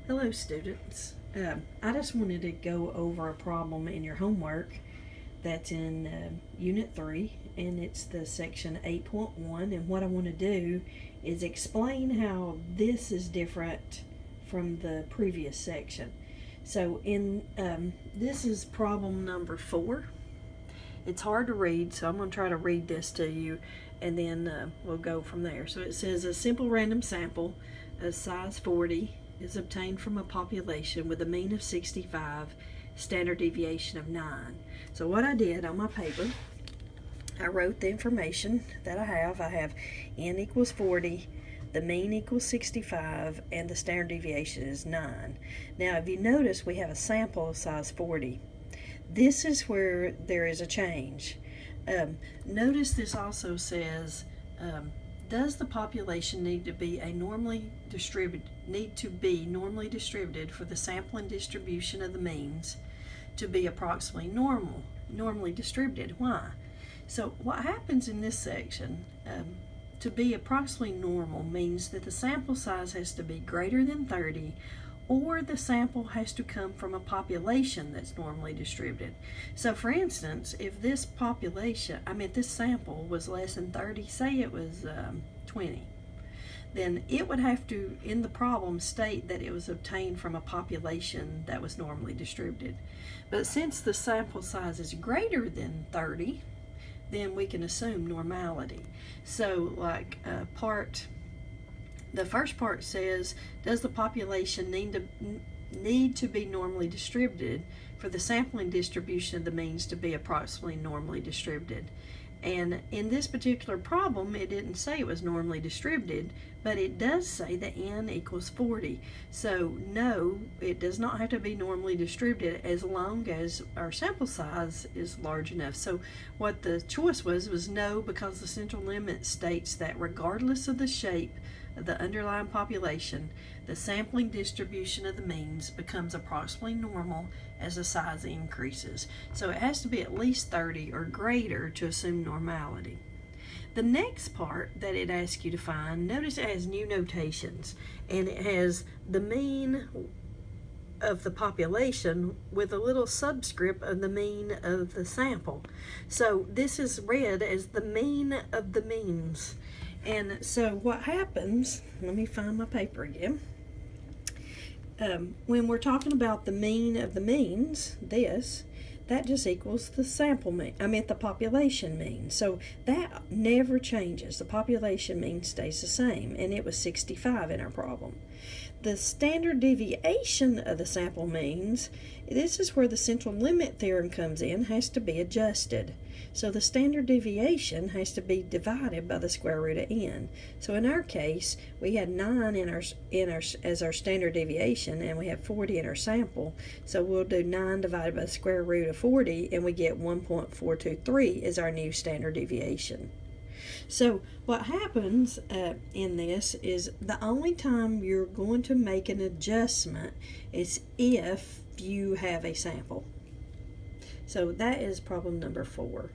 Hello students. I just wanted to go over a problem in your homework that's in Unit 3, and it's the section 8.1, and what I want to do is explain how this is different from the previous section. So this is problem number 4. It's hard to read, so I'm going to try to read this to you, and then we'll go from there. So it says a simple random sample of size 40 is obtained from a population with a mean of 65, standard deviation of 9. So what I did on my paper, I wrote the information that I have. I have n equals 40, the mean equals 65, and the standard deviation is 9. Now if you notice, we have a sample of size 40. This is where there is a change. Notice this also says, does the population need to be normally distributed for the sampling distribution of the means to be approximately normally distributed? Why? So what happens in this section, to be approximately normal means that the sample size has to be greater than 30, or the sample has to come from a population that's normally distributed. So for instance, if this sample was less than 30, say it was 20, then it would have to, in the problem, state that it was obtained from a population that was normally distributed. But since the sample size is greater than 30, then we can assume normality. So like the first part says, does the population need to be normally distributed for the sampling distribution of the means to be approximately normally distributed? And in this particular problem, it didn't say it was normally distributed, but it does say that n equals 40. So no, it does not have to be normally distributed as long as our sample size is large enough. So what the choice was no, because the central limit states that regardless of the shape of the underlying population, the sampling distribution of the means becomes approximately normal as the size increases. So it has to be at least 30 or greater to assume normality. The next part that it asks you to find, notice it has new notations, and it has the mean of the population with a little subscript of the mean of the sample. So this is read as the mean of the means. And so what happens, let me find my paper again. When we're talking about the mean of the means, that just equals the sample mean, the population mean. So that never changes. The population mean stays the same, and it was 65 in our problem. The standard deviation of the sample means, this is where the central limit theorem comes in, has to be adjusted. So the standard deviation has to be divided by the square root of n. So in our case, we had 9 as our standard deviation, and we have 40 in our sample. So we'll do 9 divided by the square root of 40, and we get 1.423 is our new standard deviation. So what happens in this is the only time you're going to make an adjustment is if you have a sample. So that is problem number 4.